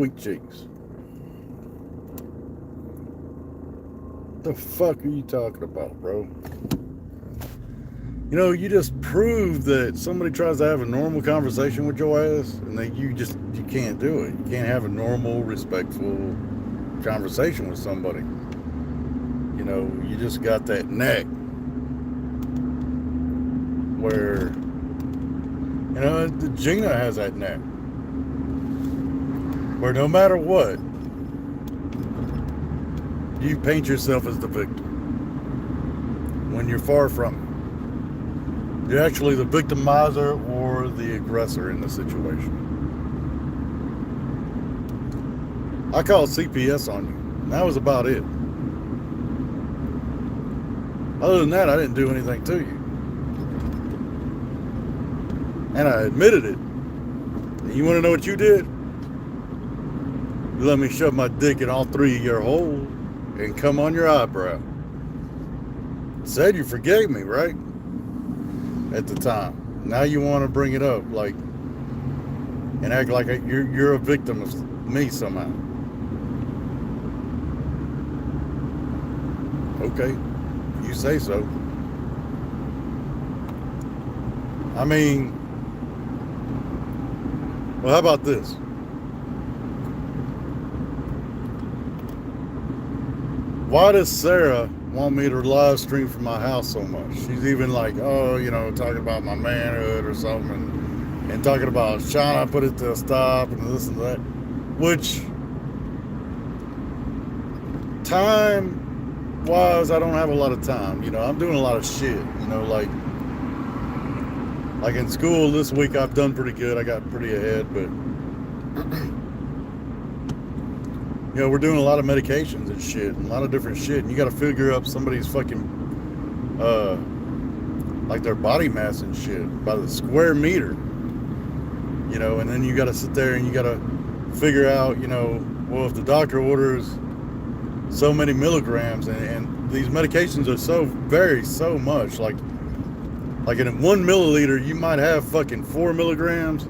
Sweet cheeks. The fuck are you talking about, bro? You know, you just proved that somebody tries to have a normal conversation with your ass, and that you can't do it. You can't have a normal, respectful conversation with somebody. You know, you just got that neck where, you know, Gina has that neck where no matter what, you paint yourself as the victim when you're far from it. You're actually the victimizer or the aggressor in the situation. I called CPS on you, and that was about it. Other than that, I didn't do anything to you. And I admitted it. And you want to know what you did? You let me shove my dick in all three of your holes and come on your eyebrow. Said you forgave me, right? At the time. Now you want to bring it up like and act like you're a victim of me somehow. Okay, you say so. I mean, well, how about this? Why does Sarah want me to live stream from my house so much? She's even like, oh, you know, talking about my manhood or something, and talking about Shauna put it to a stop and this and that. Which, time wise, I don't have a lot of time. You know, I'm doing a lot of shit. You know, like in school this week, I've done pretty good. I got pretty ahead, but you know, we're doing a lot of medications and shit, and a lot of different shit, and you got to figure up somebody's fucking, like their body mass and shit by the square meter, you know, and then you got to sit there and you got to figure out, you know, well, if the doctor orders so many milligrams, and these medications are so much, like in 1 milliliter, you might have fucking 4 milligrams,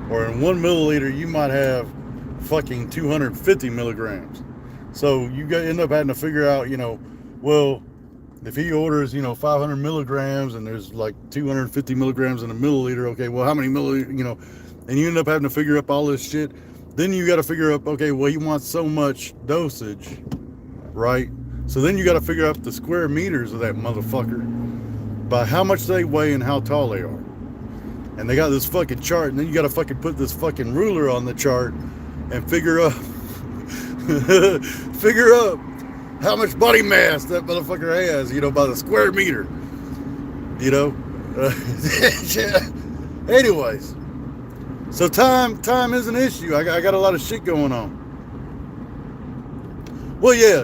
or in 1 milliliter, you might have fucking 250 milligrams. So you end up having to figure out, you know, well, if he orders, you know, 500 milligrams and there's like 250 milligrams in a milliliter, okay, well, how many milliliters, you know, and you end up having to figure up all this shit. Then you got to figure up, okay, well, you want so much dosage, right? So then you got to figure out the square meters of that motherfucker by how much they weigh and how tall they are. And they got this fucking chart, and then you got to fucking put this fucking ruler on the chart and figure up how much body mass that motherfucker has, you know, by the square meter, you know. Anyways, so time is an issue. I got a lot of shit going on. Well, yeah.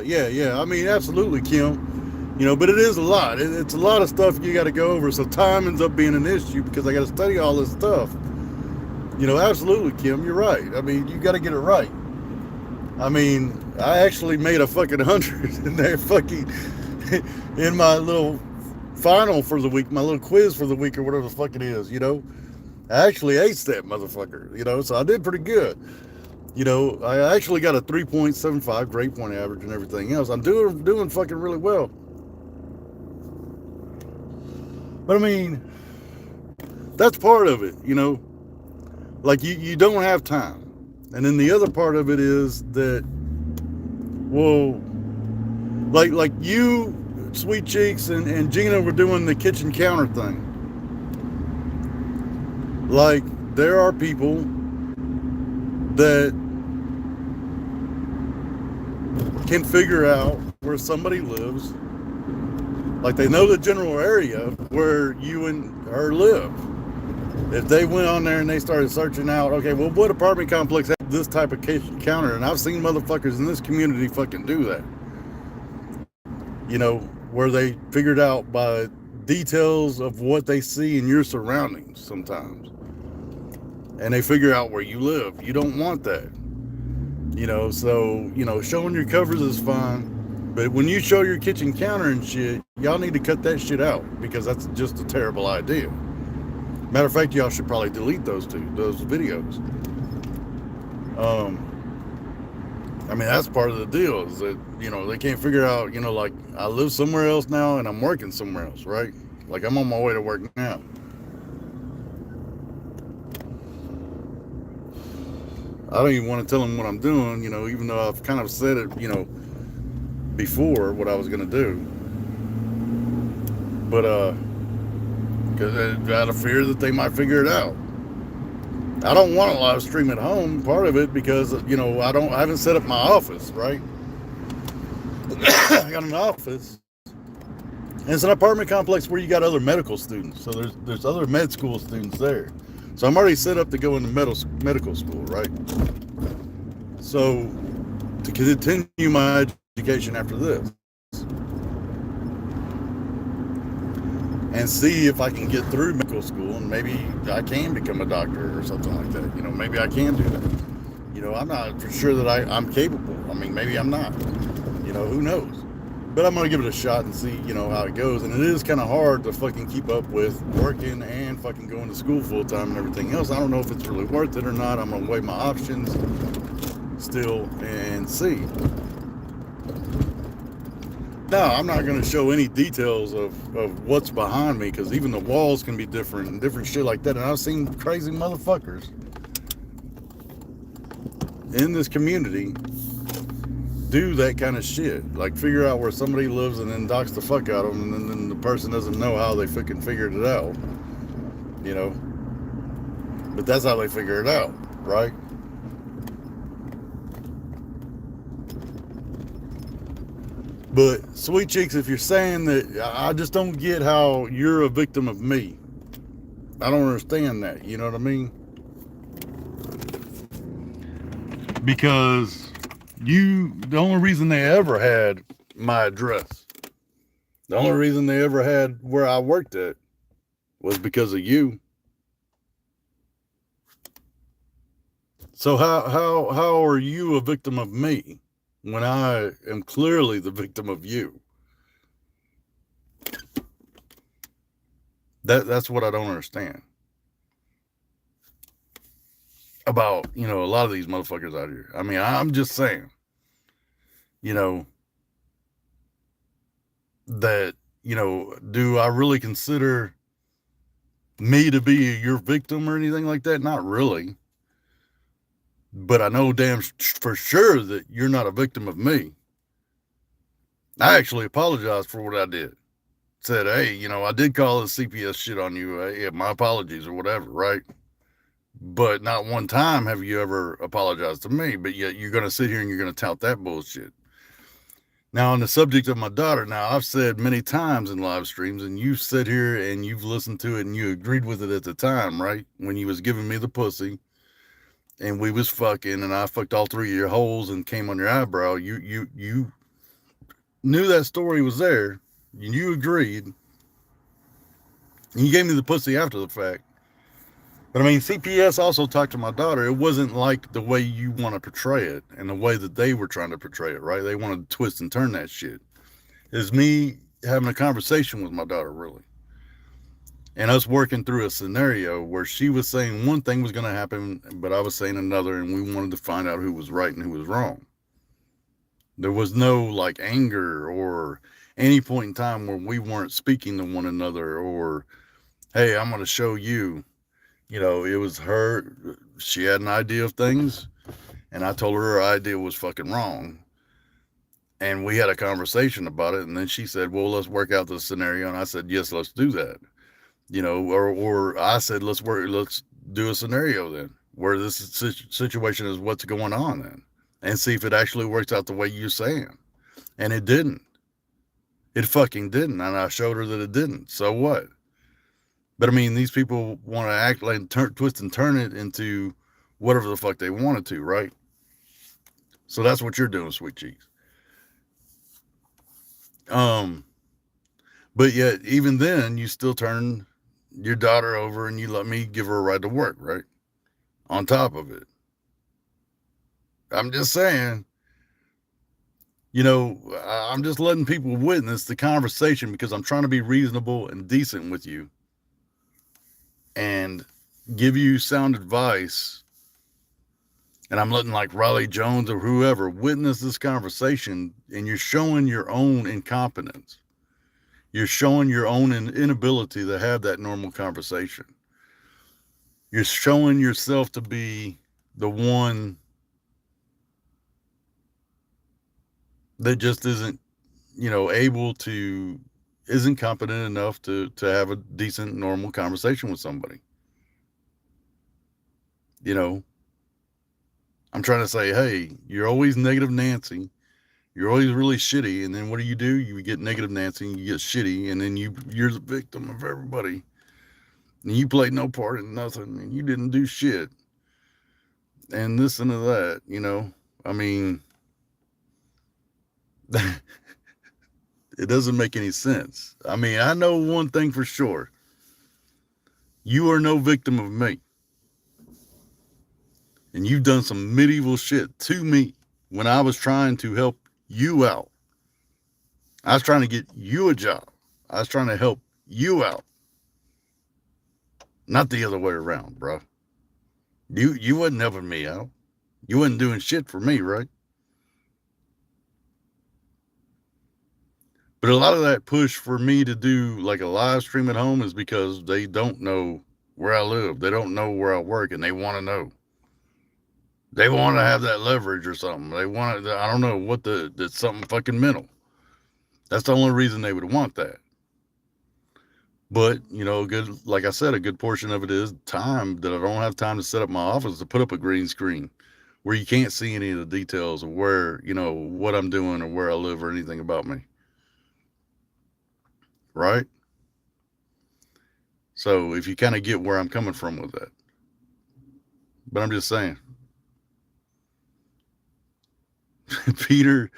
I mean, absolutely, Kim. You know, but it is a lot. It's a lot of stuff you got to go over. So time ends up being an issue because I got to study all this stuff. You know, absolutely, Kim, you're right. I mean, you got to get it right. I mean, I actually made a fucking 100 in there fucking in my little final for the week, my little quiz for the week or whatever the fuck it is, you know. I actually aced that motherfucker, you know, so I did pretty good. You know, I actually got a 3.75 grade point average and everything else. I'm doing fucking really well. But I mean, that's part of it, you know. Like you don't have time. And then the other part of it is that, well, like you, Sweet Cheeks, and Gina were doing the kitchen counter thing. Like, there are people that can figure out where somebody lives. Like, they know the general area where you and her live. If they went on there and they started searching out, okay, well, what apartment complex has this type of kitchen counter? And I've seen motherfuckers in this community fucking do that. You know, where they figured out by details of what they see in your surroundings sometimes. And they figure out where you live. You don't want that. You know, so, you know, showing your covers is fine. But when you show your kitchen counter and shit, y'all need to cut that shit out because that's just a terrible idea. Matter of fact, y'all should probably delete those videos. I mean, that's part of the deal is that, they can't figure out, like I live somewhere else now and I'm working somewhere else, right? Like I'm on my way to work now. I don't even want to tell them what I'm doing, even though I've kind of said it, before what I was going to do. But, because out of fear that they might figure it out. I don't want to live stream at home. Part of it because I haven't set up my office, right? I got an office, and it's an apartment complex where you got other medical students. So there's other med school students there. So I'm already set up to go into medical school, right? So to continue my education after this, and see if I can get through medical school and maybe I can become a doctor or something like that. Maybe I can do that. I'm not for sure that I'm capable. I mean, maybe I'm not. Who knows? But I'm going to give it a shot and see, how it goes. And it is kind of hard to fucking keep up with working and fucking going to school full time and everything else. I don't know if it's really worth it or not. I'm going to weigh my options still and see. No, I'm not going to show any details of what's behind me because even the walls can be different and different shit like that. And I've seen crazy motherfuckers in this community do that kind of shit. Like figure out where somebody lives and then dox the fuck out of them and then the person doesn't know how they fucking figured it out. But that's how they figure it out, right? But, Sweet Cheeks, if you're saying that, I just don't get how you're a victim of me. I don't understand that, you know what I mean? Because the only reason they ever had my address, the only reason they ever had where I worked at was because of you. So how are you a victim of me when I am clearly the victim of you? That's what I don't understand about, a lot of these motherfuckers out here. I mean, I'm just saying, that, do I really consider me to be your victim or anything like that? Not really. But I know damn for sure that you're not a victim of me. I actually apologized for what I did. Said, hey, I did call this CPS shit on you. Yeah, my apologies or whatever, right? But not one time have you ever apologized to me. But yet you're going to sit here and you're going to tout that bullshit. Now, on the subject of my daughter, now I've said many times in live streams, and you've sit here and you've listened to it and you agreed with it at the time, right? When you was giving me the pussy and we was fucking and I fucked all three of your holes and came on your eyebrow, you knew that story was there. You agreed. And you gave me the pussy after the fact. But I mean, CPS also talked to my daughter. It wasn't like the way you want to portray it and the way that they were trying to portray it, right? They wanted to twist and turn that shit. It's me having a conversation with my daughter, really. And us working through a scenario where she was saying one thing was going to happen, but I was saying another, and we wanted to find out who was right and who was wrong. There was no like anger or any point in time where we weren't speaking to one another or, hey, I'm going to show you. It was her. She had an idea of things, and I told her idea was fucking wrong. And we had a conversation about it, and then she said, well, let's work out the scenario. And I said, yes, let's do that. Or I said, let's do a scenario then, where this situation is what's going on then, and see if it actually works out the way you're saying. And it didn't. It fucking didn't. And I showed her that it didn't. So what? But I mean, these people want to act like twist and turn it into whatever the fuck they wanted to, right? So that's what you're doing, Sweet Cheeks. But yet, even then, you still turn your daughter over and you let me give her a ride to work, right? On top of it. I'm just saying, I'm just letting people witness the conversation because I'm trying to be reasonable and decent with you and give you sound advice and I'm letting like Riley Jones or whoever witness this conversation, and you're showing your own incompetence. You're showing your own inability to have that normal conversation. You're showing yourself to be the one that just isn't, able to, isn't competent enough to have a decent, normal conversation with somebody. I'm trying to say, hey, you're always negative Nancy. You're always really shitty. And then what do? You get negative Nancy and you get shitty. And then you're the victim of everybody. And you played no part in nothing. And you didn't do shit. And this and that, I mean, it doesn't make any sense. I mean, I know one thing for sure. You are no victim of me. And you've done some medieval shit to me when I was trying to help you out. I was trying to get you a job. I was trying to help you out. Not the other way around, bro. You wasn't helping me out. You wasn't doing shit for me, right? But a lot of that push for me to do like a live stream at home is because they don't know where I live. They don't know where I work, and they want to know. They want to have that leverage or something. They want to, I don't know what that's something fucking mental. That's the only reason they would want that. But, good, like I said, a good portion of it is time that I don't have time to set up my office to put up a green screen where you can't see any of the details of where, what I'm doing or where I live or anything about me. Right? So if you kind of get where I'm coming from with that. But I'm just saying. Peter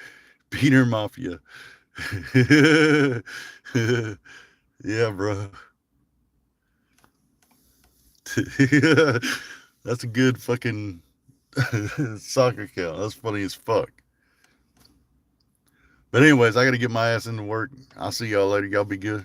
Mafia. Yeah, bro. That's a good fucking soccer account. That's funny as fuck. But anyways, I got to get my ass into work. I'll see y'all later. Y'all be good.